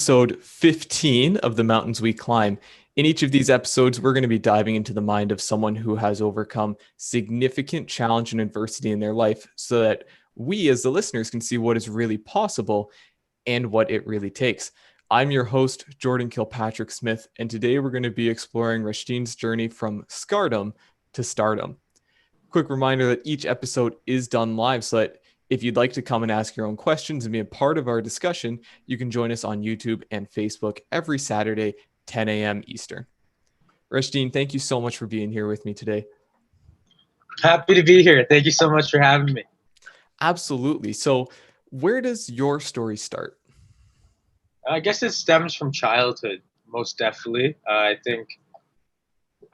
Episode 15 of The Mountains We Climb. In each of these episodes, we're going to be diving into the mind of someone who has overcome significant challenge and adversity in their life so that we, as the listeners, can see what is really possible and what it really takes. I'm your host, Jordan Kilpatrick Smith, and today we're going to be exploring Reshteen's journey from scardom to stardom. Quick reminder that each episode is done live, so that if you'd like to come and ask your own questions and be a part of our discussion, you can join us on YouTube and Facebook every Saturday, 10 a.m. Eastern. Reshteen, thank you so much for being here with me today. Happy to be here. Thank you so much for having me. Absolutely. So where does your story start? I guess it stems from childhood, most definitely. I think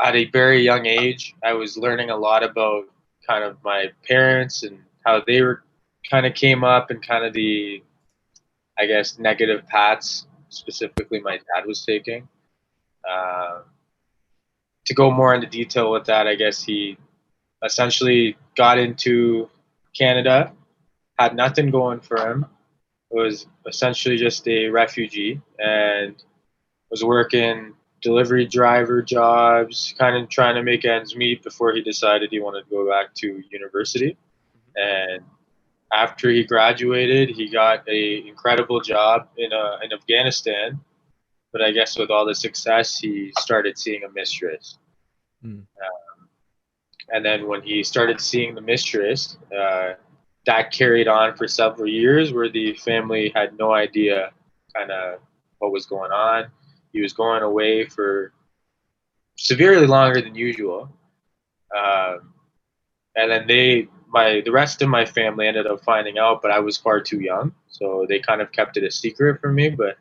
at a very young age, I was learning a lot about kind of my parents and how they were kind of came up and kind of the, I guess, negative paths, specifically my dad was taking. Uh, to go more into detail with that, I guess he essentially got into Canada, had nothing going for him, was essentially just a refugee and was working delivery driver jobs, kind of trying to make ends meet before he decided he wanted to go back to university. And after he graduated, he got a incredible job in Afghanistan. But I guess with all the success, he started seeing a mistress. Mm. And then when he started seeing the mistress, that carried on for several years where the family had no idea kind of what was going on. He was going away for severely longer than usual. Um, and then the rest of my family ended up finding out, but I was far too young. So they kind of kept it a secret from me, but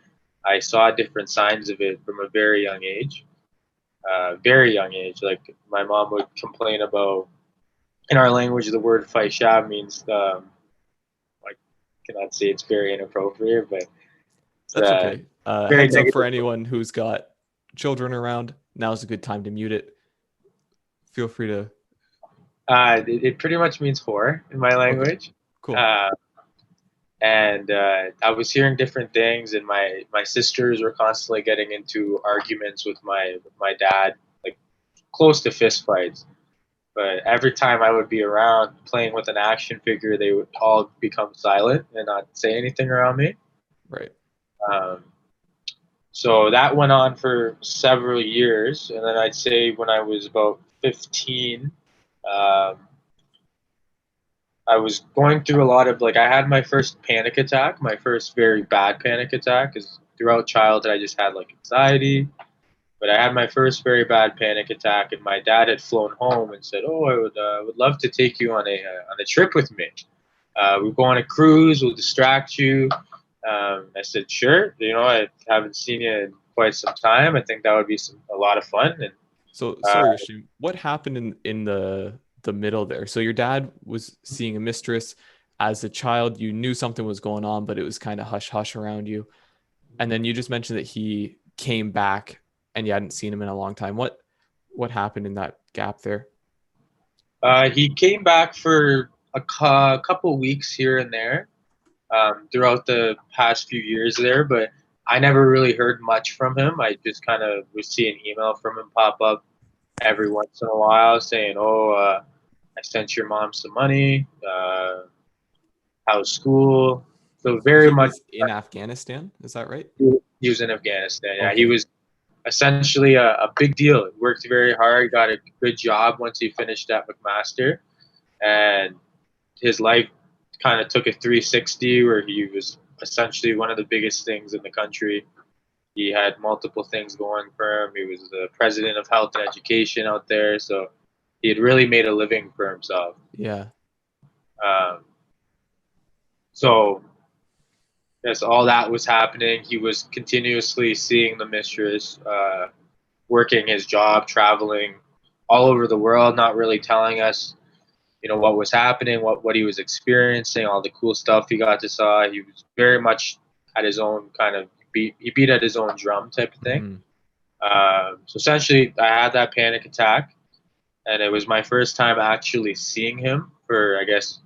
I saw different signs of it from a very young age. Very young age. Like my mom would complain about, in our language, the word faisha means, I cannot say it's very inappropriate, but That's okay. very Heads up for negative. anyone who's got children around. Now's a good time to mute it. Feel free to. It pretty much means whore in my Okay, language. cool. Uh, and I was hearing different things, and my sisters were constantly getting into arguments with my dad, like close to fist fights. But every time I would be around playing with an action figure, they would all become silent and not say anything around me. Right. Um, so that went on for several years, and then I'd say when I was about 15, um, I was going through a lot of, like, I had my first panic attack, my first very bad panic attack, because throughout childhood I just had like anxiety. But I had my first very bad panic attack, and my dad had flown home and said, "Oh, I would love to take you on a trip with me. We'll go on a cruise. We'll distract you." I said, "Sure. I haven't seen you in quite some time. I think that would be a lot of fun." And So uh, sorry, Rashim, what happened in the middle there? So your dad was seeing a mistress as a child. You knew something was going on, but it was kind of hush hush around you. And then you just mentioned that he came back and you hadn't seen him in a long time. What happened in that gap there? he came back for a couple weeks here and there throughout the past few years there, but I never really heard much from him. I just kind of would see an email from him pop up every once in a while saying, "Oh, I sent your mom some money. How's school?" So very He much was in Afghanistan, is that right? he was in Afghanistan. Yeah, he Okay. was essentially a big deal. He worked very hard, got a good job once he finished at McMaster, and his life kind of took a 360 where he was essentially one of the biggest things in the country. He had multiple things going for him. He was the president of health and education out there, so he had really made a living for himself. Yeah. Um, so as all that was happening, he was continuously seeing the mistress, working his job, traveling all over the world, not really telling us, what was happening, what he was experiencing, all the cool stuff he got to saw. He was very much at his own kind of he beat at his own drum type of thing. Mm-hmm. So essentially, I had that panic attack, and it was my first time actually seeing him for, I guess,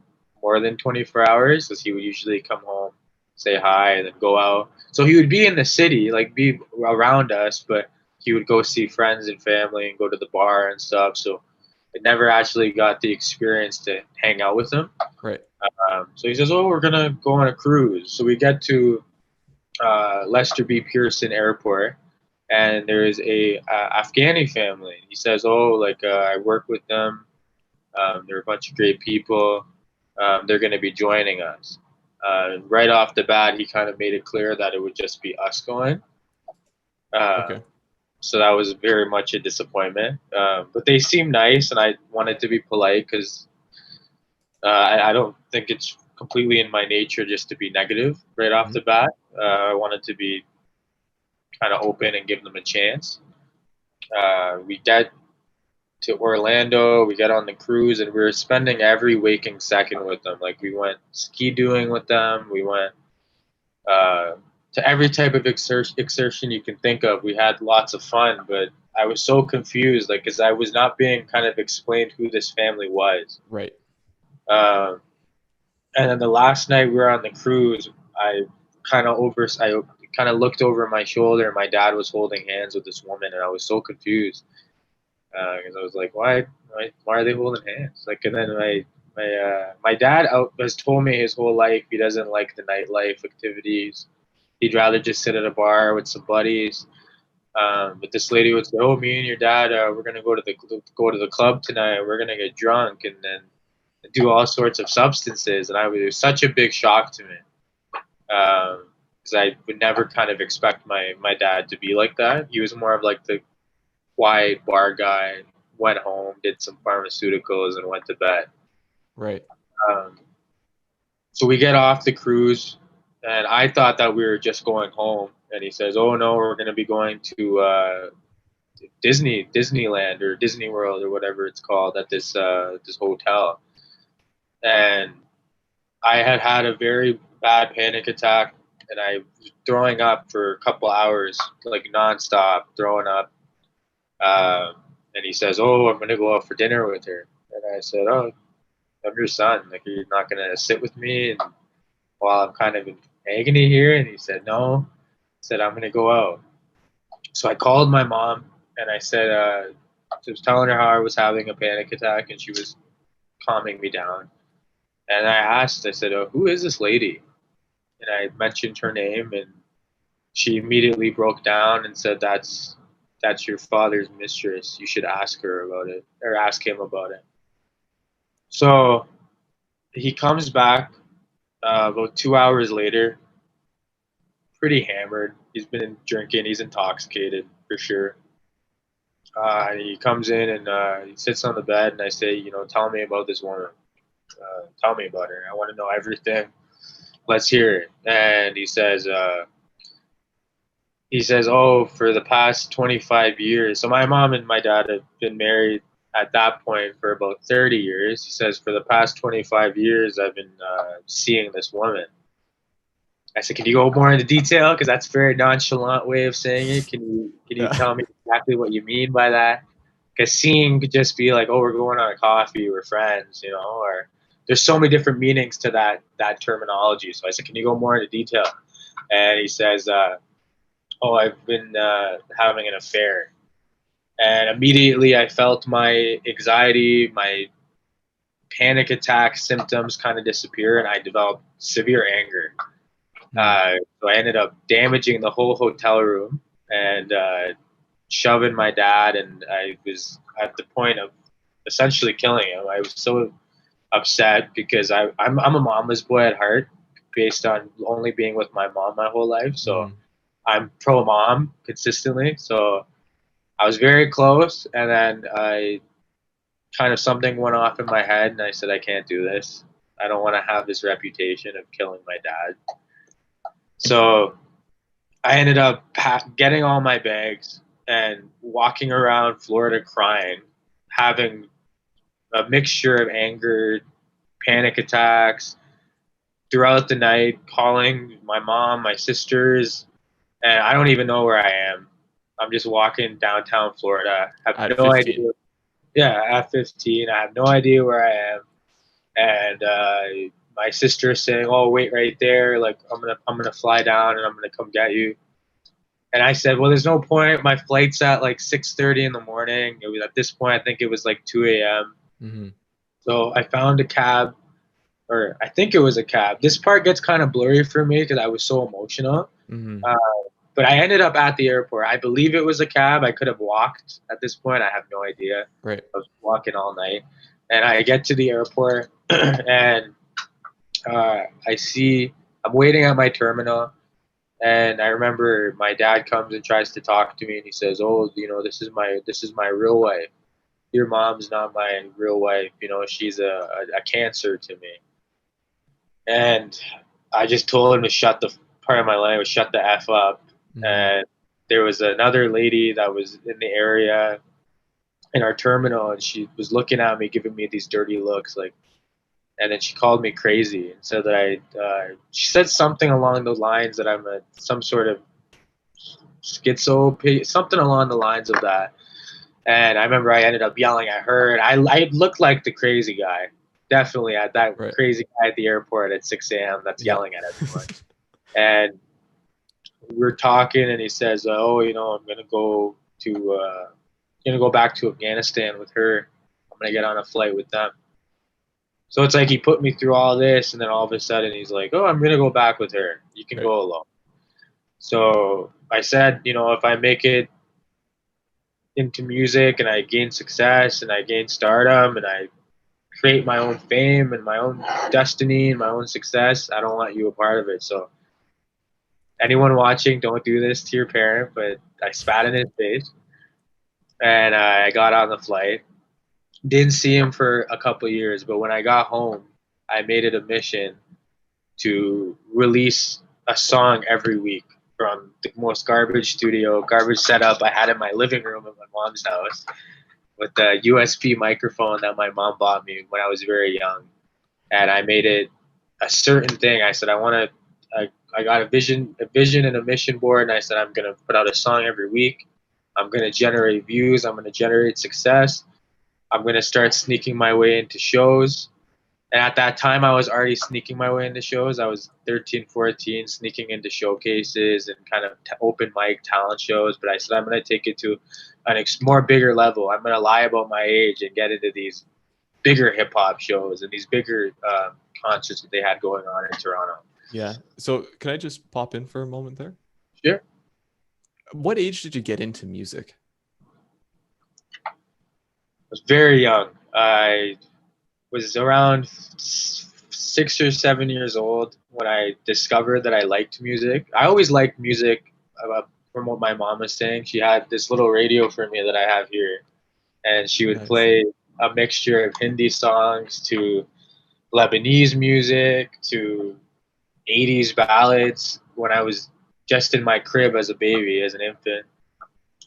more than 24 hours, because he would usually come home say hi, and then go out. So he would be in the city, like be around us, but he would go see friends and family and go to the bar and stuff. So I never actually got the experience to hang out with him. Right. So he says, "Oh, we're gonna go on a cruise." So we get to Lester B. Pearson Airport, and there is a Afghani family. He says, "Oh, like I work with them. They're a bunch of great people. They're going to be joining us." Right off the bat, he kind of made it clear that it would just be us going. Okay. So that was very much a disappointment. But they seemed nice, and I wanted to be polite because I don't think it's completely in my nature just to be negative right off the bat. I wanted to be kind of open and give them a chance. We get to Orlando, we get on the cruise, and we were spending every waking second with them. Like we went ski doing with them, we went to every type of exertion you can think of. We had lots of fun, but I was so confused, like, because I was not being kind of explained who this family was. Right. Um, and then the last night we were on the cruise, I kind of looked over my shoulder. My dad was holding hands with this woman, and I was so confused because I was like, why are they holding hands? Like, and then my dad has told me his whole life he doesn't like the nightlife activities. He'd rather just sit at a bar with some buddies. But this lady would say, "Oh, me and your dad, we're gonna go to the club tonight. We're gonna get drunk and then do all sorts of substances." And it was such a big shock to me because I would never kind of expect my dad to be like that. He was more of like the quiet bar guy. Went home, did some pharmaceuticals, and went to bed. Right. So we get off the cruise, and I thought that we were just going home. And he says, "Oh no, we're going to be going to Disneyland or Disney World or whatever it's called at this hotel." And I had a very bad panic attack, and I was throwing up for a couple hours, like nonstop throwing up. And he says, "Oh, I'm going to go out for dinner with her." And I said, "Oh, I'm your son. Like, you're not going to sit with me and while I'm kind of in agony here?" And he said, "No." He said, "I'm going to go out." So I called my mom, and I said, I was telling her how I was having a panic attack, and she was calming me down. And I said, "Oh, who is this lady?" And I mentioned her name, and she immediately broke down and said, that's your father's mistress. You should ask her about it, or ask him about it." So he comes back about 2 hours later, pretty hammered. He's been drinking. He's intoxicated for sure. He comes in and he sits on the bed, and I say, "Tell me about this woman. Tell me about her. I want to know everything. Let's hear it." And he says, "Oh, for the past 25 years." So my mom and my dad have been married at that point for about 30 years. He says, "For the past 25 years, I've been seeing this woman." I said, "Can you go more into detail? Because that's a very nonchalant way of saying it. Can you tell me exactly what you mean by that?" Because seeing could just be like, "Oh, we're going on a coffee, we're friends," or there's so many different meanings to that terminology. So I said, "Can you go more into detail?" And he says, "Oh, I've been having an affair." And immediately I felt my anxiety, my panic attack symptoms kind of disappear, and I developed severe anger. So I ended up damaging the whole hotel room and shoving my dad, and I was at the point of essentially killing him. I was so upset because I'm a mama's boy at heart, based on only being with my mom my whole life. So I'm pro mom consistently. So I was very close, and then something went off in my head, and I said, "I can't do this. I don't want to have this reputation of killing my dad." So I ended up getting all my bags and walking around Florida crying, having a mixture of anger, panic attacks throughout the night, calling my mom, my sisters, and I don't even know where I am. I'm just walking downtown Florida. I have At no 15. idea. Yeah, at 15, I have no idea where I am. And my sister saying, "Oh, wait right there. Like I'm gonna fly down and I'm gonna come get you." And I said, "Well, there's no point. My flight's at like 6:30 in the morning." It was at this point, I think it was like 2 a.m. Mm-hmm. So I found a cab, or I think it was a cab. This part gets kind of blurry for me because I was so emotional. Mm-hmm. Uh, but I ended up at the airport. I believe it was a cab. I could have walked at this point. I have no idea. Right. I was walking all night. And I get to the airport and I see, I'm waiting at my terminal. And I remember my dad comes and tries to talk to me and he says, "Oh, this is my real wife. Your mom's not my real wife. She's a cancer to me." And I just told him to shut the, part of my language, shut the F up. Mm-hmm. And there was another lady that was in the area in our terminal, and she was looking at me, giving me these dirty looks, like, and then she called me crazy and said that she said something along the lines that I'm some sort of schizo, something along the lines of that. And I remember I ended up yelling at her, and I looked like the crazy guy, definitely at that Right. crazy guy at the airport at 6 a.m. that's Yeah. yelling at everyone. And we're talking, and he says, "Oh, I'm gonna go back to Afghanistan with her. I'm gonna get on a flight with them." So it's like he put me through all this, and then all of a sudden he's like, "Oh, I'm gonna go back with her. You can Right. go alone." So I said, if I make it into music and I gain success and I gain stardom and I create my own fame and my own destiny and my own success, I don't want you a part of it. So anyone watching, don't do this to your parent. But I spat in his face, and I got on the flight. Didn't see him for a couple of years, but when I got home, I made it a mission to release a song every week from the most garbage setup I had in my living room in my mom's house with the USB microphone that my mom bought me when I was very young. And I made it a certain thing. I said, I got a vision and a mission board, and I said, I'm going to put out a song every week. I'm going to generate views. I'm going to generate success. I'm going to start sneaking my way into shows. And at that time, I was already sneaking my way into shows. I was 13, 14, sneaking into showcases and kind of open mic talent shows. But I said, I'm going to take it to an more bigger level. I'm going to lie about my age and get into these bigger hip hop shows and these bigger concerts that they had going on in Toronto. Yeah. So can I just pop in for a moment there? Sure. What age did you get into music? I was very young. I was around 6 or 7 years old when I discovered that I liked music. I always liked music. From what my mom was saying, she had this little radio for me that I have here, and she would Nice. play a mixture of Hindi songs to Lebanese music to 80s ballads when I was just in my crib as a baby, as an infant.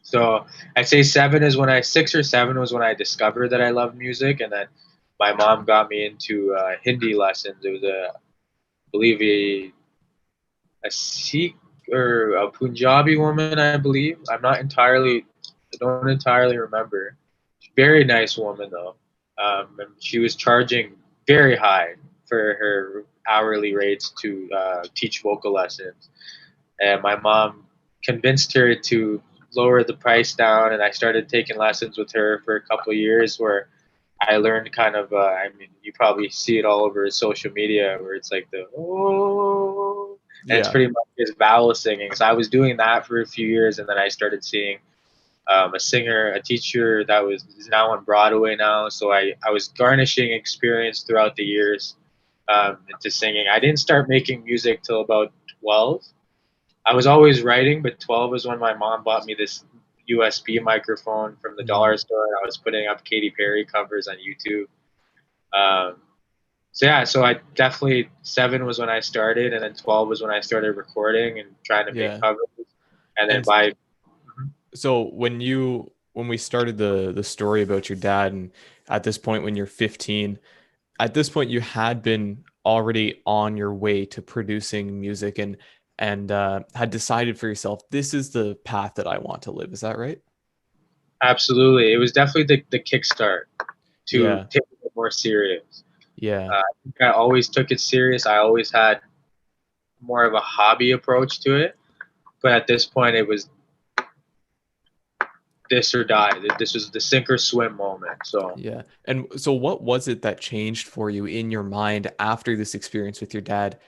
So I'd say 6 or 7 was when I discovered that I loved music, and then my mom got me into Hindi lessons. It was I believe a Sikh or a Punjabi woman, I believe. I don't entirely remember. Very nice woman though. And she was charging very high for her hourly rates to teach vocal lessons. And my mom convinced her to lower the price down, and I started taking lessons with her for a couple of years where I learned kind of, you probably see it all over social media where it's like the, oh, and it's Yeah. pretty much just vowel singing. So I was doing that for a few years, and then I started seeing a teacher that is now on Broadway now. So I was garnishing experience throughout the years into singing. I didn't start making music till about 12. I was always writing, but 12 was when my mom bought me this USB microphone from the Mm-hmm. dollar store. I was putting up Katy Perry covers on YouTube. Um, so I definitely 7 was when I started, and then 12 was when I started recording and trying to make Yeah. covers. And then And by so when we started the story about your dad, and at this point when you're 15, at this point you had been already on your way to producing music and had decided for yourself, this is the path that I want to live. Is that right? absolutely, it was definitely the kickstart to Yeah. take it more serious. Yeah. I always took it serious. I always had more of a hobby approach to it. But at this point, it was this or die. This was the sink or swim moment. So Yeah. And so what was it that changed for you in your mind after this experience with your dad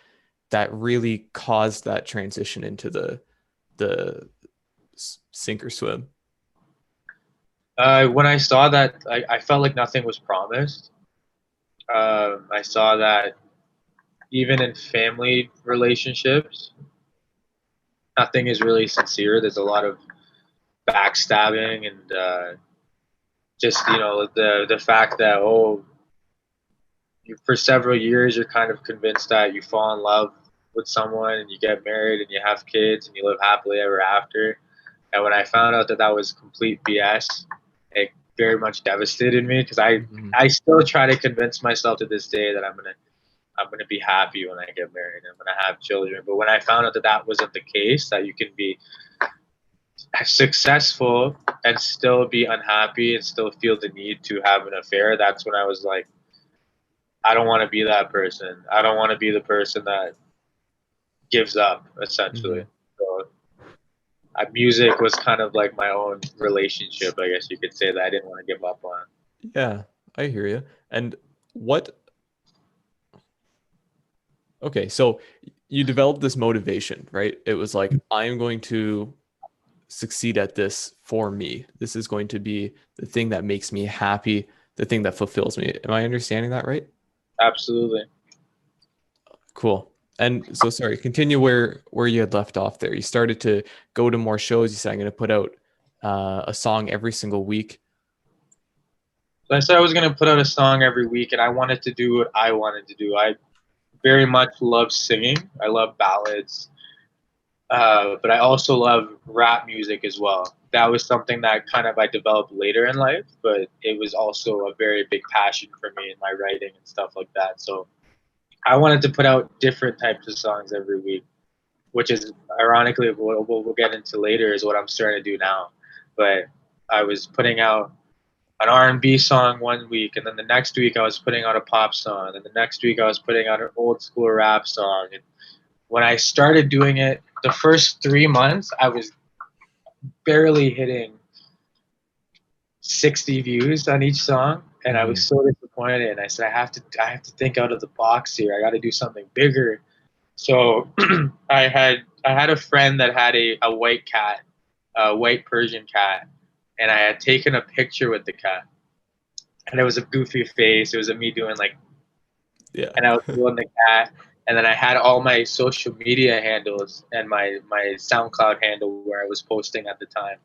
that really caused that transition into the sink or swim? when I saw that, I felt like nothing was promised. I saw that even in family relationships, nothing is really sincere. There's a lot of backstabbing and just the fact that for several years you're kind of convinced that you fall in love with someone and you get married and you have kids and you live happily ever after. And when I found out that that was complete BS, it very much devastated me because Mhm. I still try to convince myself to this day that I'm gonna be happy when I get married. I'm gonna have children. But when I found out that that wasn't the case, that you can be successful and still be unhappy and still feel the need to have an affair, that's when I was like, I don't want to be that person. I don't want to be the person that gives up, essentially. Mhm. So music was kind of like my own relationship, I guess you could say, that I didn't want to give up on. Yeah, I hear you. And what, okay, so you developed this motivation, right? It was like, I am going to succeed at this for me. This is going to be the thing that makes me happy, the thing that fulfills me. Am I understanding that right? Absolutely. Cool. And so sorry, continue where you had left off there. You started to go to more shows. You said I'm going to put out a song every single week. So I said I was going to put out a song every week, and I wanted to do what I wanted to do. I very much love singing. I love ballads, but I also love rap music as well. That was something that kind of I developed later in life, but it was also a very big passion for me in my writing and stuff like that. So I wanted to put out different types of songs every week, which is ironically what we'll get into later is what I'm starting to do now. But I was putting out an R&B song one week, and then the next week I was putting out a pop song, and the next week I was putting out an old school rap song. And when I started doing it, the first 3 months I was barely hitting 60 views on each song, and I was Mhm. so disappointed. And I said, I have to think out of the box here. I got to do something bigger. So I had a friend that had a white cat, a white Persian cat, and I had taken a picture with the cat, and it was a goofy face. It was me doing like, Yeah. and I was doing the cat, and then I had all my social media handles and my SoundCloud handle where I was posting at the time,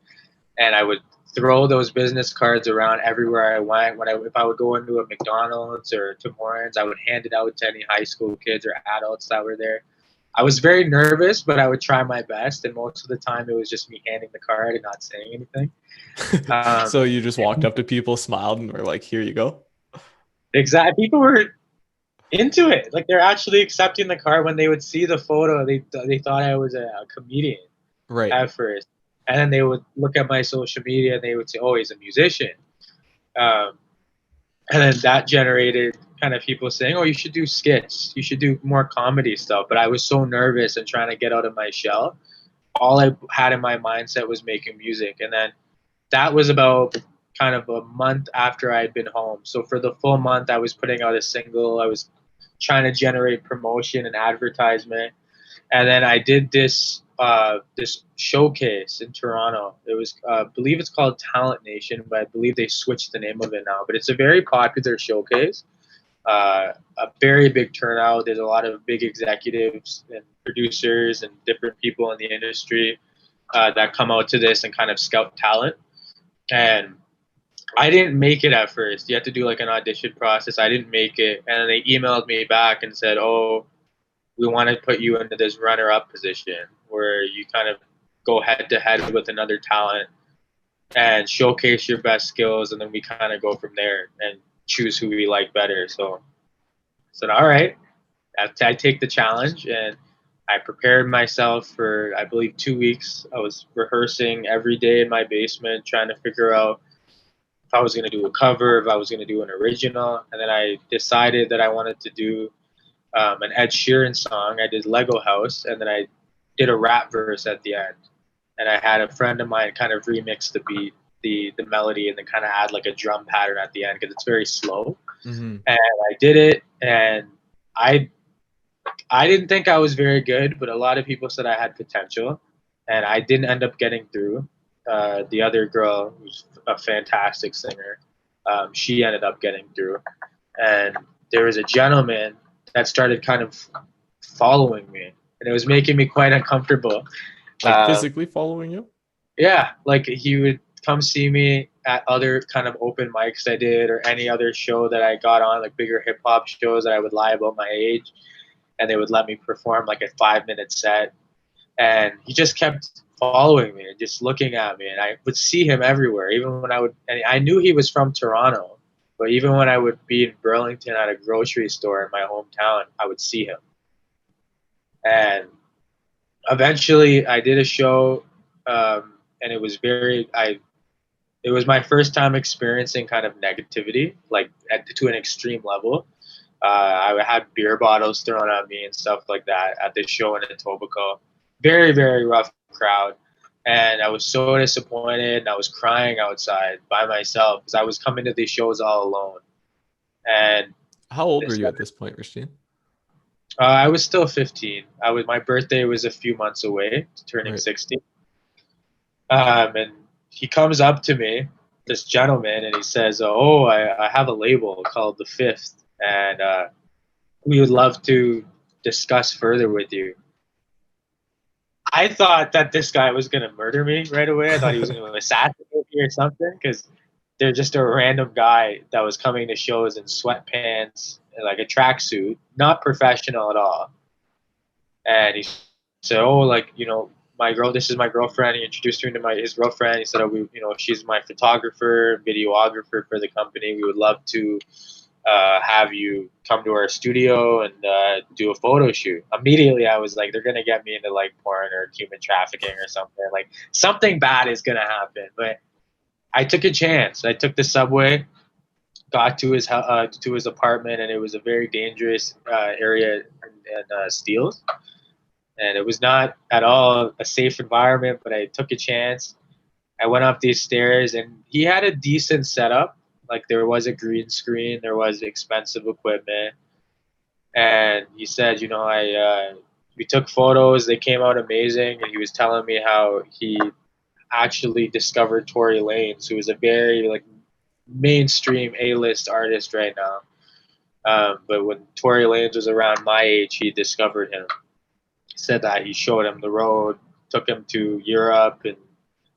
and I would throw those business cards around everywhere I went. If I would go into a McDonald's or Tim Hortons, I would hand it out to any high school kids or adults that were there. I was very nervous, but I would try my best, and most of the time it was just me handing the card and not saying anything. Um, So you just walked up to people, smiled, and were like, "Here you go." exactly, people were into it. Like they're actually accepting the card. When they would see the photo, they thought I was a comedian Right. at first, and then they would look at my social media and they would say, "Oh, he's a musician." Um, and then that generated kind of people saying, "Oh, you should do skits. You should do more comedy stuff." But I was so nervous and trying to get out of my shell. All I had in my mindset was making music, and then that was about kind of a month after I had been home. So for the full month, I was putting out a single. I was trying to generate promotion and advertisement, and then I did this showcase in Toronto. It was I believe it's called Talent Nation, but I believe they switched the name of it now. But it's a very popular showcase. A very big turnout. There's a lot of big executives and producers and different people in the industry that come out to this and kind of scout talent. And I didn't make it at first. You have to do like an audition process. I didn't make it, and then they emailed me back and said, "Oh, we want to put you into this runner-up position where you kind of go head to head with another talent and showcase your best skills, and then we kind of go from there and choose who we like better." So I said, "All right, I take the challenge," and I prepared myself for, I believe, 2 weeks. I was rehearsing every day in my basement, trying to figure out if I was going to do a cover, if I was going to do an original. And then I decided that I wanted to do an Ed Sheeran song. I did Lego House, and then I did a rap verse at the end. And I had a friend of mine kind of remix the beat, the melody, and then kind of add like a drum pattern at the end because it's very slow. Mm-hmm. And I did it, and I didn't think I was very good, but a lot of people said I had potential, and I didn't end up getting through. The other girl, who's a fantastic singer, she ended up getting through, and there was a gentleman that started kind of following me, and it was making me quite uncomfortable. Like physically following you? Yeah, like he would come see me at other kind of open mics I did, or any other show that I got on, like bigger hip hop shows that I would lie about my age, and they would let me perform like a 5-minute set. And he just kept following me and just looking at me, and I would see him everywhere, even when I would. And I knew he was from Toronto, but even when I would be in Burlington at a grocery store in my hometown, I would see him. And eventually, I did a show, and it was it was my first time experiencing kind of negativity, like to an extreme level. I had beer bottles thrown at me and stuff like that at this show in Etobicoke. Very, very rough crowd. And I was so disappointed, and I was crying outside by myself because I was coming to these shows all alone. And how old were you at this point, Reshteen? I was still 15. My birthday was a few months away, turning 60. And he comes up to me, this gentleman, and he says, "Oh, I have a label called The Fifth, and we would love to discuss further with you." I thought that this guy was going to murder me right away. I thought he was going to assassinate me or something, because they're just a random guy that was coming to shows in sweatpants and like a tracksuit, not professional at all. And he said, "Oh, like, this is my girlfriend." He introduced me to his girlfriend. He said, "Oh, she's my photographer, videographer for the company. We would love to have you come to our studio and do a photo shoot." Immediately, I was like, they're going to get me into like porn or human trafficking or something. Like something bad is going to happen. But I took a chance. I took the subway, got to his apartment, and it was a very dangerous area in Steeles. And it was not at all a safe environment, but I took a chance. I went up these stairs, and he had a decent setup. Like there was a green screen, there was expensive equipment, and he said, we took photos, they came out amazing, and he was telling me how he actually discovered Tory Lanez, who is a very like mainstream A-list artist right now. But when Tory Lanez was around my age, he discovered him. He said that he showed him the road, took him to Europe and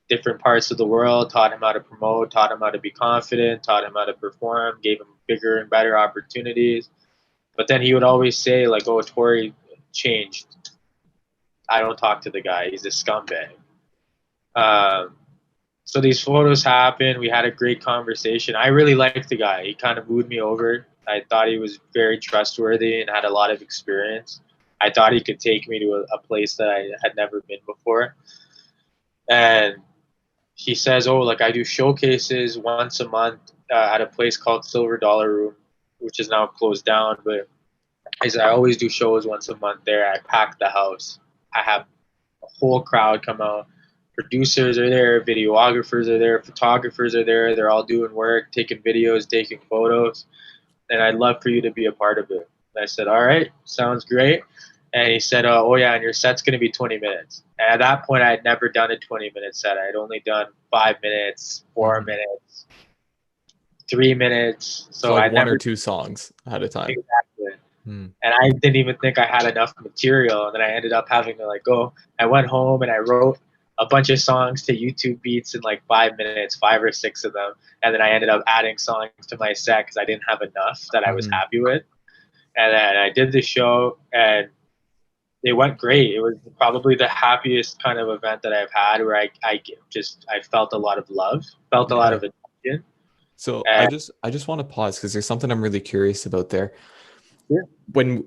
different parts of the world, taught him how to promote, taught him how to be confident, taught him how to perform, gave him bigger and better opportunities. But then he would always say, like, "Oh, Tory changed. I don't talk to the guy. He's a scumbag." So these photos happened. We had a great conversation. I really liked the guy. He kind of wooed me over. I thought he was very trustworthy and had a lot of experience. I thought he could take me to a place that I had never been before. And he says, "Oh, like I do showcases once a month at a place called Silver Dollar Room, which is now closed down. But he said, I always do shows once a month there. I pack the house. I have a whole crowd come out. Producers are there, videographers are there, photographers are there. They're all doing work, taking videos, taking photos. And I'd love for you to be a part of it." And I said, "All right, sounds great." And he said, "Oh yeah, and your set's going to be 20 minutes. And at that point, I had never done a 20-minute set. I had only done 5 minutes, 4 minutes, 3 minutes. So like one or two songs at a time. Exactly. And I didn't even think I had enough material. And then I ended up having to I went home and I wrote a bunch of songs to YouTube beats in like 5 minutes, 5 or 6 of them. And then I ended up adding songs to my set because I didn't have enough that I was happy with. And then I did the show, and it went great. It was probably the happiest kind of event that I've had, where I felt a lot of love, felt a lot of attention. So I just want to pause because there's something I'm really curious about there. Yeah. When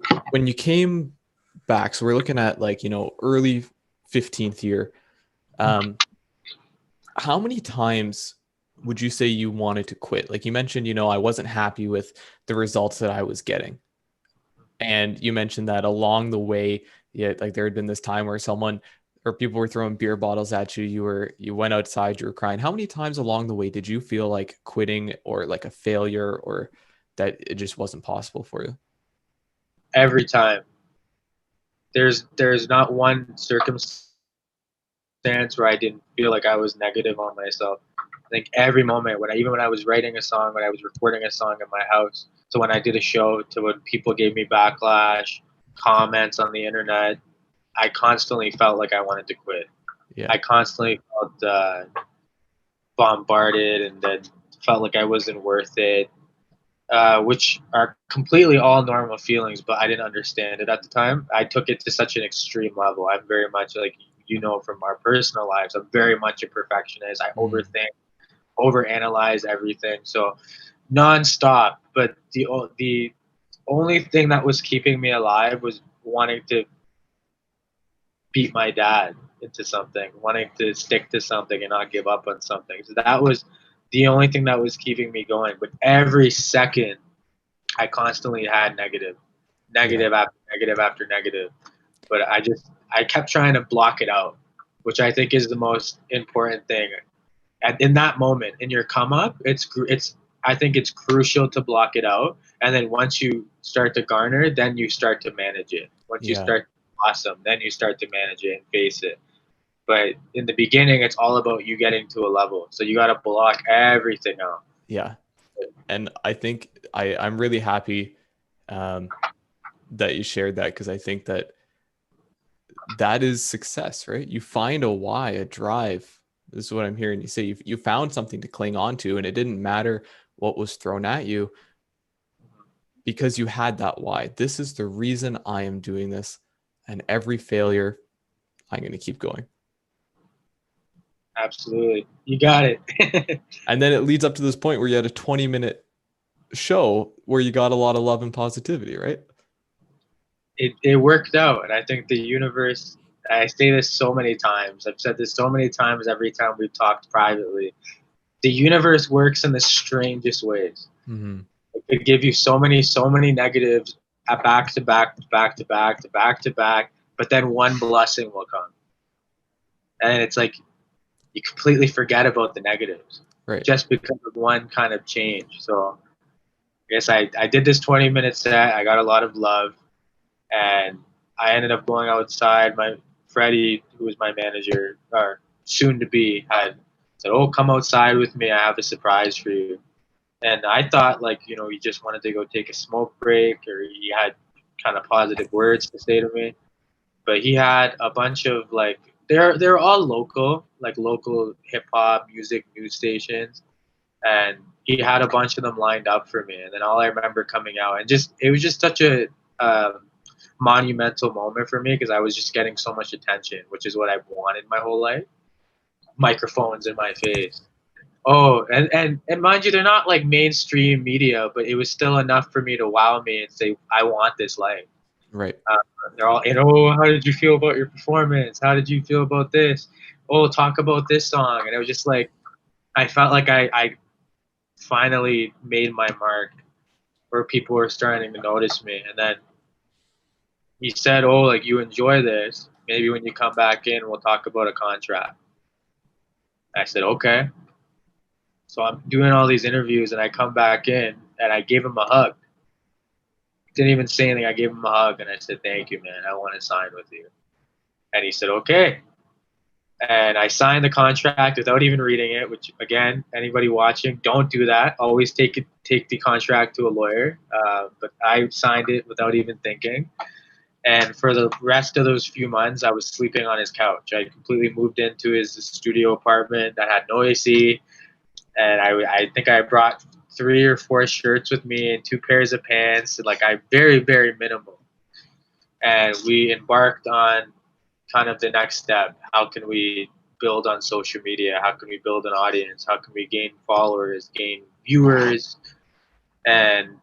you came back, so we're looking at early 15th year. How many times would you say you wanted to quit? Like you mentioned, I wasn't happy with the results that I was getting. And you mentioned that along the way, yeah, like there had been this time where someone or people were throwing beer bottles at you. You went outside, you were crying. How many times along the way did you feel like quitting or like a failure or that it just wasn't possible for you? Every time. There's not one circumstance where I didn't feel like I was negative on myself. I think every moment, even when I was writing a song, when I was recording a song in my house, to when I did a show, to when people gave me backlash, comments on the internet, I constantly felt like I wanted to quit. Yeah. I constantly felt bombarded, and then felt like I wasn't worth it, which are completely all normal feelings, but I didn't understand it at the time. I took it to such an extreme level. I'm very much like, from our personal lives, I'm very much a perfectionist. I Mm. overthink, overanalyze everything. So nonstop. But the only thing that was keeping me alive was wanting to beat my dad into something, wanting to stick to something and not give up on something. So that was the only thing that was keeping me going. But every second, I constantly had Yeah. negative after negative after negative. But I kept trying to block it out, which I think is the most important thing. And in that moment, in your come up, I think it's crucial to block it out. And then once you start to garner, then you start to manage it. Once you Yeah. start to blossom, then you start to manage it and face it. But in the beginning, it's all about you getting to a level. So you got to block everything out. Yeah. And I think I'm really happy um, that you shared that because I think that that is success, right? You find a why, a drive. This is what I'm hearing you say. You found something to cling on to, and it didn't matter what was thrown at you because you had that why. This is the reason I am doing this. And every failure, I'm going to keep going. Absolutely. You got it. And then it leads up to this point where you had a 20-minute show where you got a lot of love and positivity, right? It worked out. And I think the universe, I say this so many times, I've said this so many times every time we've talked privately. The universe works in the strangest ways. Mm-hmm. It could give you so many negatives at back to back to back to back to back to back, but then one blessing will come. And it's like you completely forget about the negatives Right. just because of one kind of change. So I guess I did this 20-minute set. I got a lot of love, and I ended up going outside. My Freddie, who was my manager, or soon to be, had said, "Oh, come outside with me. I have a surprise for you." And I thought, like, he just wanted to go take a smoke break, or he had kind of positive words to say to me. But he had a bunch of like they're all local, like local hip hop music news stations, and he had a bunch of them lined up for me. And then all I remember coming out, and just it was just such a monumental moment for me because I was just getting so much attention, which is what I've wanted my whole life. Microphones in my face. Oh, and mind you, they're not like mainstream media, but it was still enough for me to wow me and say, I want this life. Right. Uh, they're all, oh, how did you feel about your performance? How did you feel about this? Oh, talk about this song. And it was just like, I felt like I finally made my mark where people were starting to notice me. And then he said, oh, like, you enjoy this. Maybe when you come back in, we'll talk about a contract. I said, okay. So I'm doing all these interviews, and I come back in, and I gave him a hug. Didn't even say anything. I gave him a hug, and I said, thank you, man. I want to sign with you. And he said, okay. And I signed the contract without even reading it, which, again, anybody watching, don't do that. Always take the contract to a lawyer. But I signed it without even thinking. And for the rest of those few months, I was sleeping on his couch. I completely moved into his studio apartment that had no AC. And I think I brought 3 or 4 shirts with me and 2 pairs of pants. Like, I very, very minimal. And we embarked on kind of the next step. How can we build on social media? How can we build an audience? How can we gain followers, gain viewers? And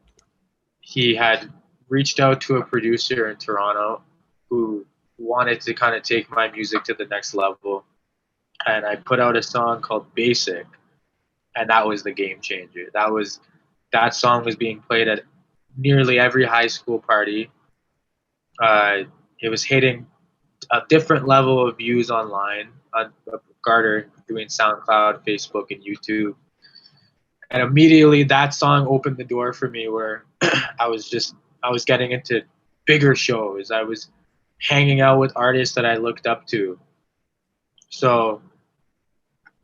he had reached out to a producer in Toronto who wanted to kind of take my music to the next level. And I put out a song called Basic. and that was the game changer. That song was being played at nearly every high school party. It was hitting a different level of views online on Garter, doing SoundCloud, Facebook, and YouTube. And immediately that song opened the door for me where I was getting into bigger shows. I was hanging out with artists that I looked up to. So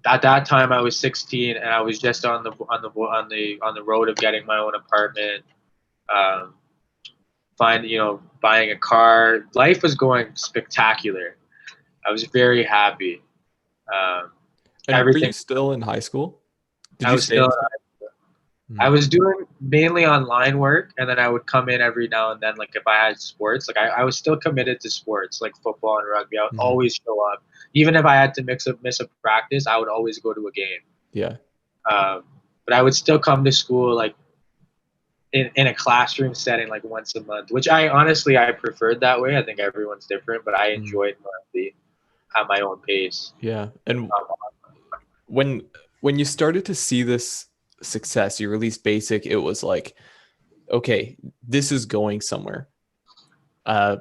at that time I was 16 and I was just on the road of getting my own apartment, um, buying a car. Life was going spectacular. I was very happy. Um, And were you everything. still in high school? Did I you was stay in still. school? I Mhm. was doing mainly online work, and then I would come in every now and then. Like if I had sports, like I was still committed to sports, like football and rugby. I would Mhm. always show up, even if I had to miss a practice. I would always go to a game. Yeah. Um, but I would still come to school like in a classroom setting, like once a month, which I preferred that way. I think everyone's different, but I Mhm. enjoyed more at my own pace. Yeah. And Um, when you started to see this success, you released Basic, it was like, okay, this is going somewhere. Uh,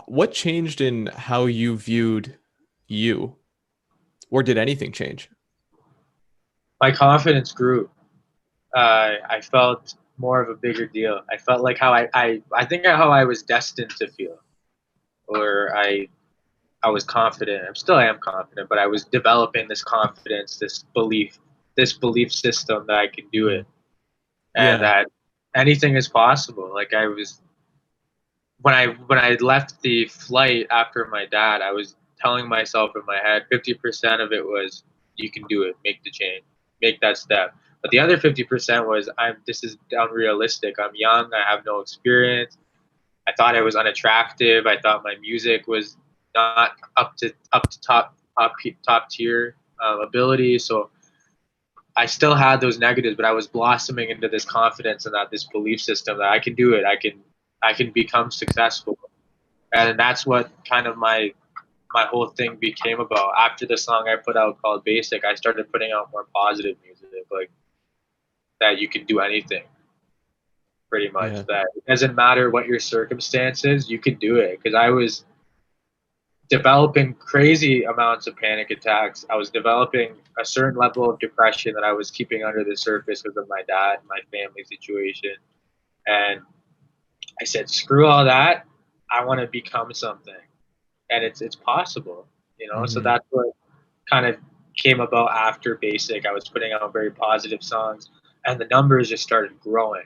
what changed in how you viewed you, or did anything change? my confidence grew. I felt more of a bigger deal. I felt like I think how I was destined to feel, or I was confident. I am confident, but I was developing this confidence, this belief system that I can do Mhm. it, and Yeah. that anything is possible. Like I was when I left the flight after my dad, I was telling myself in my head, 50% of it was you can do it, make the change, make that step. But the other 50% was this is unrealistic. I'm young, I have no experience. I thought I was unattractive. I thought my music was not up to top tier ability. So I still had those negatives, but I was blossoming into this confidence and that this belief system that I can do it. I can become successful, and that's what kind of my whole thing became about. After the song I put out called Basic, I started putting out more positive music, like that you can do anything, pretty Yeah. much. That it doesn't matter what your circumstances, you can do it. Because I was developing crazy amounts of panic attacks. I was developing a certain level of depression that I was keeping under the surface because of my dad, my family situation, and I said, screw all that. I want to become something, and it's possible, you know. So Hmm. that's what kind of came about after Basic. I was putting out very positive songs, and the numbers just started growing,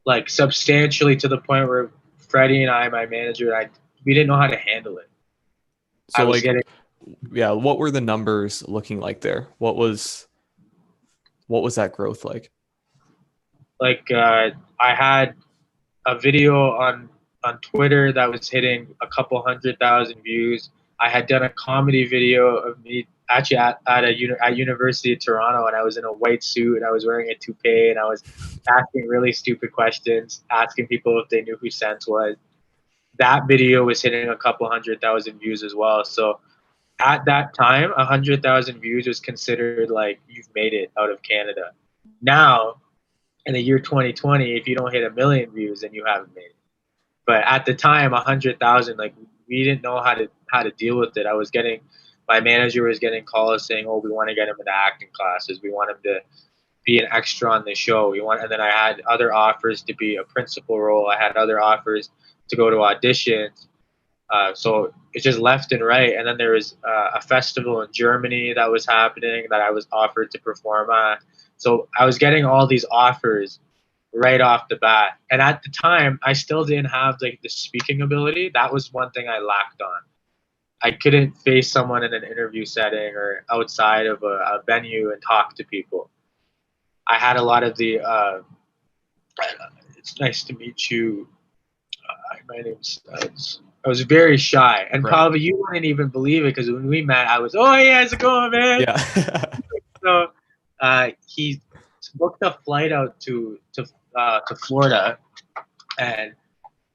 like substantially to the point where Freddie and I, my manager, we didn't know how to handle it. I So was like, getting yeah, what were the numbers looking like there? What was that growth like? like I had a video on Twitter that was hitting a couple 100,000 views. I had done a comedy video of me actually at University of Toronto, and I was in a white suit and I was wearing a toupee and I was asking really stupid questions, asking people if they knew who Sense was. That video was hitting a couple 100,000 views as well. So at that time, 100,000 views was considered like you've made it out of Canada. Now, in the year 2020, if you don't hit a million views, then you haven't made it. But at the time, 100,000, like we didn't know how to deal with it. My manager was getting calls saying, "Oh, we want to get him into acting classes. We want him to be an extra on the show. And then I had other offers to be a principal role. I had other offers to go to auditions. So it's just left and right. And then there was a festival in Germany that was happening that I was offered to perform at. So I was getting all these offers right off the bat. And at the time, I still didn't have like the speaking ability. That was one thing I lacked on. I couldn't face someone in an interview setting or outside of a venue and talk to people. I had a lot of it's nice to meet you. My name's I was very shy, and Right. probably you wouldn't even believe it because when we met, I was, oh yeah, how's it going, man? Yeah. So he booked a flight out to Florida, and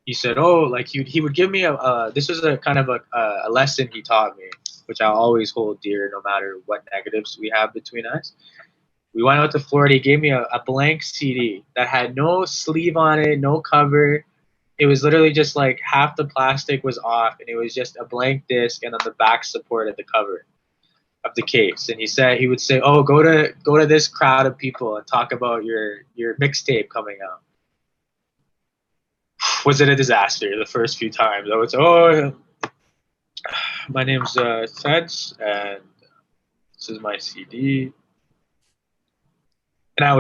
he said, oh, like he would give me this was a kind of a lesson he taught me, which I'll always hold dear no matter what negatives we have between us. We went out to Florida. He gave me a blank CD that had no sleeve on it, no cover. It was literally just like half the plastic was off, and it was just a blank disc, and on the back supported the cover of the case. And he would say, "Oh, go to this crowd of people and talk about your mixtape coming out." Was it a disaster the first few times? I was, "Oh, my name's Seds, and this is my CD." And I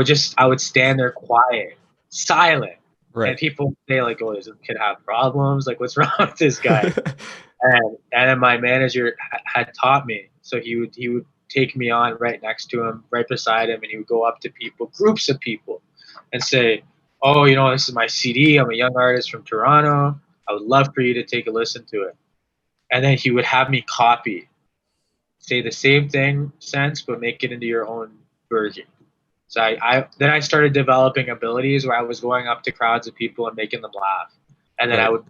would stand there quiet, silent. Right. And people would say like, "Oh, does this kid have problems? Like, what's wrong with this guy?" and then my manager had taught me, so he would take me on right next to him, right beside him, and he would go up to people, groups of people, and say, "Oh, you know, this is my CD. I'm a young artist from Toronto. I would love for you to take a listen to it." And then he would have me copy, say the same thing, sense, but make it into your own version. So then I started developing abilities where I was going up to crowds of people and making them laugh, and then Right. I would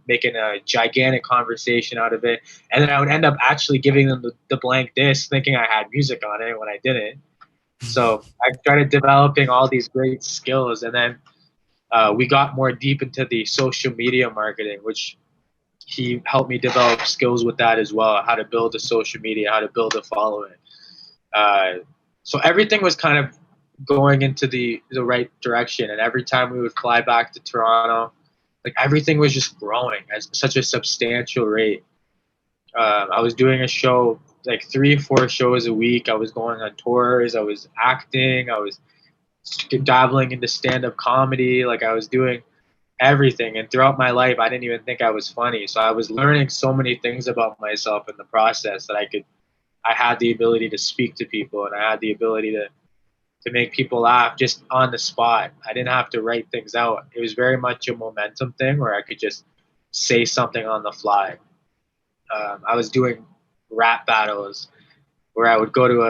making a gigantic conversation out of it, and then I would end up actually giving them the blank disc, thinking I had music on it when I didn't. So I started developing all these great skills, and then we got more deep into the social media marketing, which he helped me develop skills with that as well, how to build a social media, how to build a following. So everything was kind of going into the right direction. And every time we would fly back to Toronto, like everything was just growing at such a substantial rate. I was doing a show, like 3-4 shows a week. I was going on tours. I was acting. I was dabbling into stand-up comedy. Like I was doing everything. And throughout my life, I didn't even think I was funny. So I was learning so many things about myself in the process that I had the ability to speak to people, and I had the ability to make people laugh just on the spot. I didn't have to write things out. It was very much a momentum thing where I could just say something on the fly. I was doing rap battles where I would go to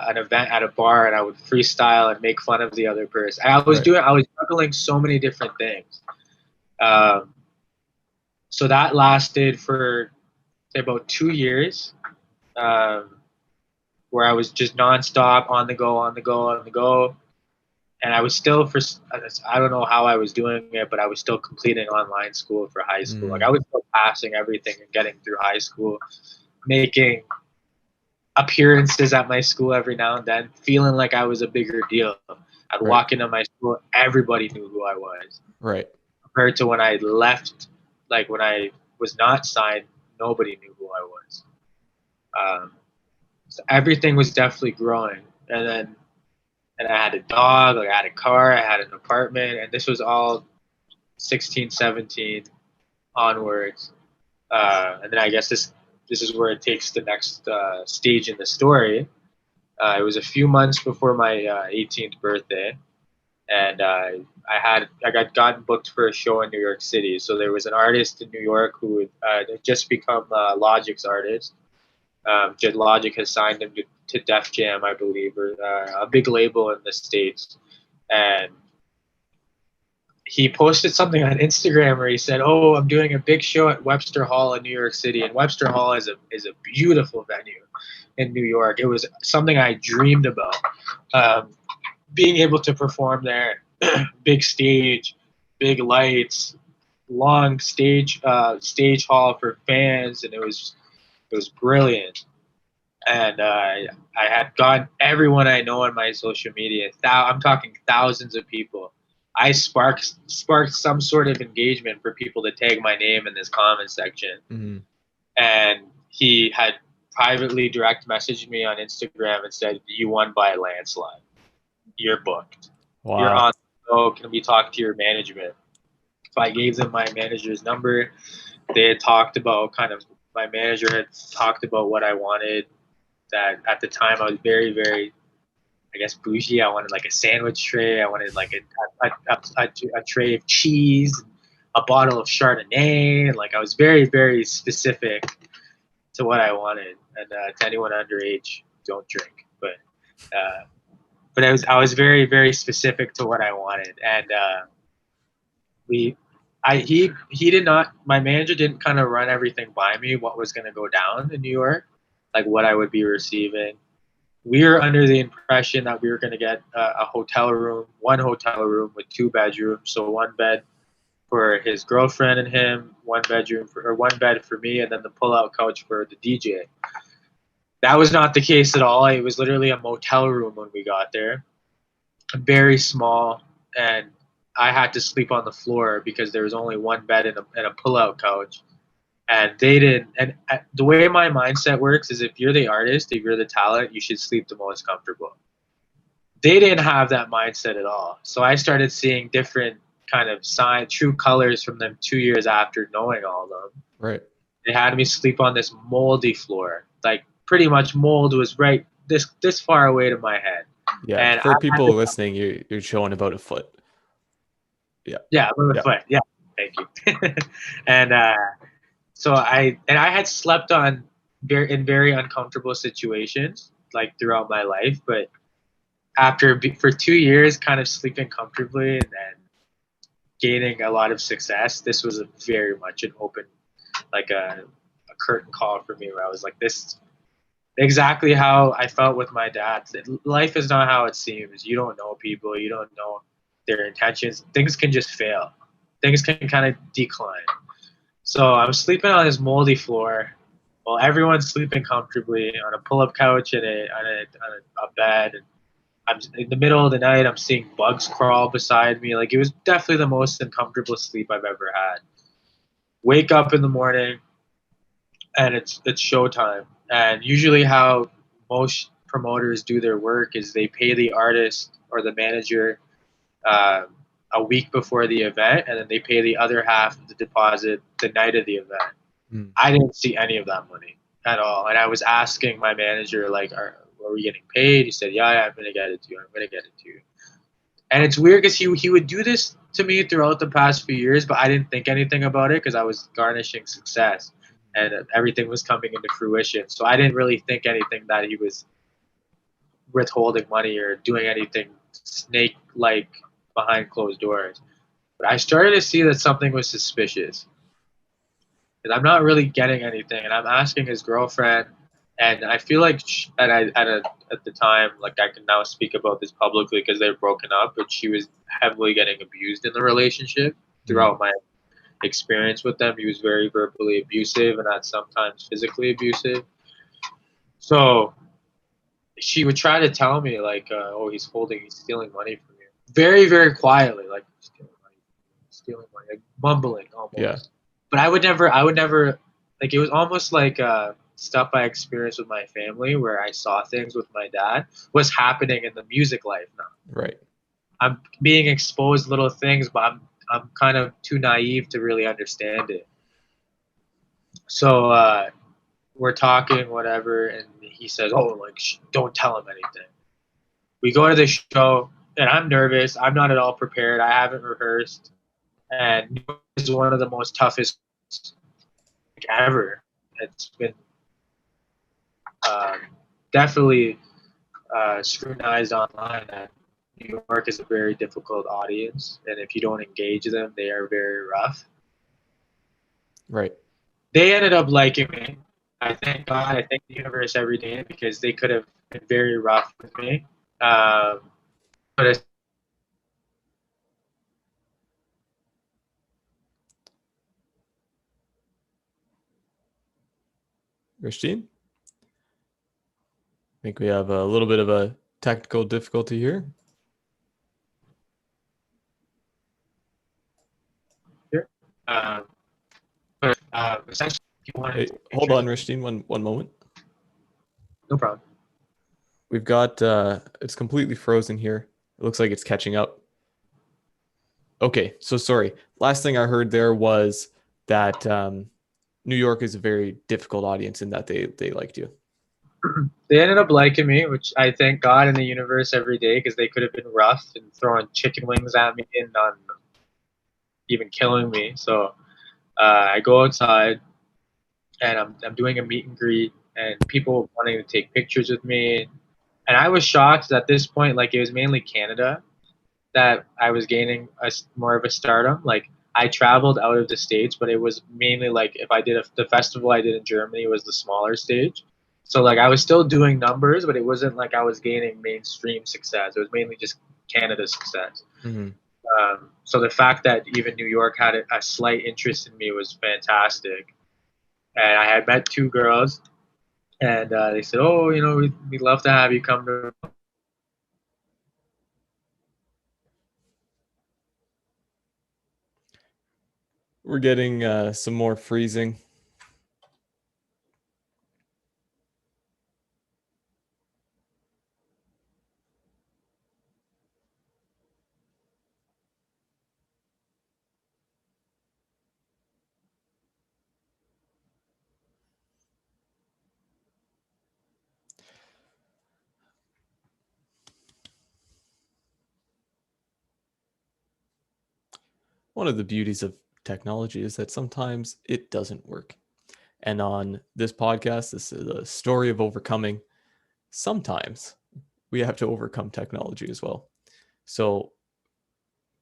an event at a bar and I would freestyle and make fun of the other person. I was juggling so many different things. So that lasted for say about 2 years. Where I was just nonstop on the go. And I was still I don't know how I was doing it, but I was still completing online school for high school. Like I was still passing everything and getting through high school, making appearances at my school every now and then, feeling like I was a bigger deal. I'd walk into my school, everybody knew who I was. Right. Compared to when I left, like when I was not signed, nobody knew who I was. So everything was definitely growing. And I had a dog, like I had a car, I had an apartment, and this was all 16, 17 onwards. And then I guess this is where it takes the next stage in the story. It was a few months before my 18th birthday, and I got gotten booked for a show in New York City. So there was an artist in New York who had just become Logic's artist. Logic has signed him to Def Jam, I believe, or a big label in the States. And he posted something on Instagram where he said, "Oh, I'm doing a big show at Webster Hall in New York City." And Webster Hall is a beautiful venue in New York. It was something I dreamed about, being able to perform there. Big stage, big lights, long stage hall for fans, and it was brilliant. And I had gotten everyone I know on my social media. I'm talking thousands of people. I sparked some sort of engagement for people to tag my name in this comment section. Mm-hmm. And he had privately direct messaged me on Instagram and said, "You won by a landslide. You're booked. Wow. You're on the show. Can we talk to your management?" So I gave them my manager's number. They had talked about my manager had talked about what I wanted. That at the time I was very, very, I guess, bougie. I wanted like a sandwich tray. I wanted like a tray of cheese, a bottle of Chardonnay. And like I was very, very specific to what I wanted. And to anyone underage, don't drink. But I was very, very specific to what I wanted. And he did not. My manager didn't kind of run everything by me. What was going to go down in New York, like what I would be receiving. We were under the impression that we were going to get a hotel room, one hotel room with 2 bedrooms, so one bed for his girlfriend and him, one bed for me, and then the pull-out couch for the DJ. That was not the case at all. It was literally a motel room when we got there, very small, and I had to sleep on the floor because there was only one bed and a pull-out couch. And they didn't. And the way my mindset works is, if you're the artist, if you're the talent, you should sleep the most comfortable. They didn't have that mindset at all. So I started seeing different kind of true colors from them 2 years after knowing all of them. Right. They had me sleep on this moldy floor. Like, pretty much mold was right this far away to my head. Yeah. And For people listening, you're showing about a foot. Yeah. Yeah, about a foot. Yeah. Thank you. And so I had slept on in very uncomfortable situations like throughout my life, but for 2 years kind of sleeping comfortably and then gaining a lot of success, this was very much an open, like a curtain call for me, where I was like, this exactly how I felt with my dad. Life is not how it seems. You don't know people. You don't know their intentions. Things can just fail. Things can kind of decline. So I'm sleeping on this moldy floor while everyone's sleeping comfortably on a pull-up couch and a bed. And I'm in the middle of the night. I'm seeing bugs crawl beside me. Like, it was definitely the most uncomfortable sleep I've ever had. Wake up in the morning, and it's showtime. And usually, how most promoters do their work is they pay the artist or the manager uh, a week before the event, and then they pay the other half of the deposit the night of the event. I didn't see any of that money at all, and I was asking my manager, like, are we getting paid? He said, yeah, I'm gonna get it to you. I'm gonna get it to you. And it's weird because he would do this to me throughout the past few years, but I didn't think anything about it because I was garnishing success and everything was coming into fruition. So I didn't really think anything that he was withholding money or doing anything snake-like behind closed doors. But I started to see that something was suspicious. And I'm not really getting anything. And I'm asking his girlfriend, and I feel like at the time, like, I can now speak about this publicly because they're broken up, but she was heavily getting abused in the relationship throughout my experience with them. He was very verbally abusive and at sometimes physically abusive. So she would try to tell me, like, oh, he's stealing money from you. Very, very quietly, like, stealing money, like mumbling almost. Yeah. But I would never, like, it was almost like stuff I experienced with my family where I saw things with my dad was happening in the music life now. Right. I'm being exposed little things, but I'm kind of too naive to really understand it. So we're talking, whatever, and he says, oh, like, don't tell him anything. We go to the show, and I'm nervous. I'm not at all prepared. I haven't rehearsed. And this is one of the most toughest ever. It's been definitely scrutinized online that New York is a very difficult audience, and if you don't engage them, they are very rough. Right. They ended up liking me. I thank God. I thank the universe every day, because they could have been very rough with me. But Reshteen? I think we have a little bit of a technical difficulty here. Essentially, if you want Hey, hold on, Reshteen, one moment. No problem. We've got it's completely frozen here. It looks like it's catching up. Okay, so sorry. Last thing I heard there was that New York is a very difficult audience in that they liked you. They ended up liking me, which I thank God and the universe every day, because they could have been rough and throwing chicken wings at me and even killing me. So I go outside, and I'm doing a meet and greet, and people wanting to take pictures with me. And I was shocked at this point, like, it was mainly Canada that I was gaining more of a stardom. Like, I traveled out of the States, but it was mainly like, if I did the festival I did in Germany was the smaller stage. So like I was still doing numbers, but it wasn't like I was gaining mainstream success. It was mainly just Canada success. Mhm. So the fact that even New York had a slight interest in me was fantastic. And I had met two girls, and they said, "Oh, you know, we'd love to have you come to." We're getting some more freezing. One of the beauties of technology is that sometimes it doesn't work. And on this podcast, this is a story of overcoming. Sometimes we have to overcome technology as well. So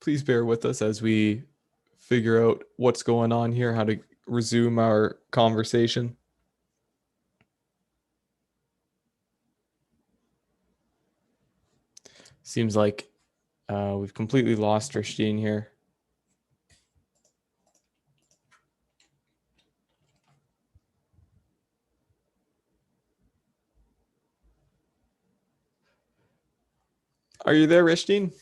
please bear with us as we figure out what's going on here, how to resume our conversation. Seems like we've completely lost Reshteen here. Are you there, Reshteen?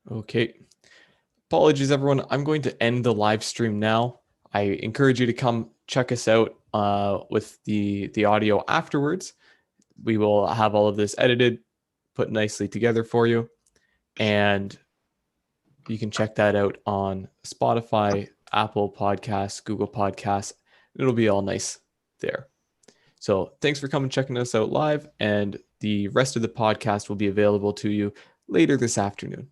Okay. Apologies, everyone. I'm going to end the live stream now. I encourage you to come check us out with the audio afterwards. We will have all of this edited, put nicely together for you, and you can check that out on Spotify, Apple Podcasts, Google Podcasts. It'll be all nice there. So thanks for coming checking us out live, and the rest of the podcast will be available to you later this afternoon.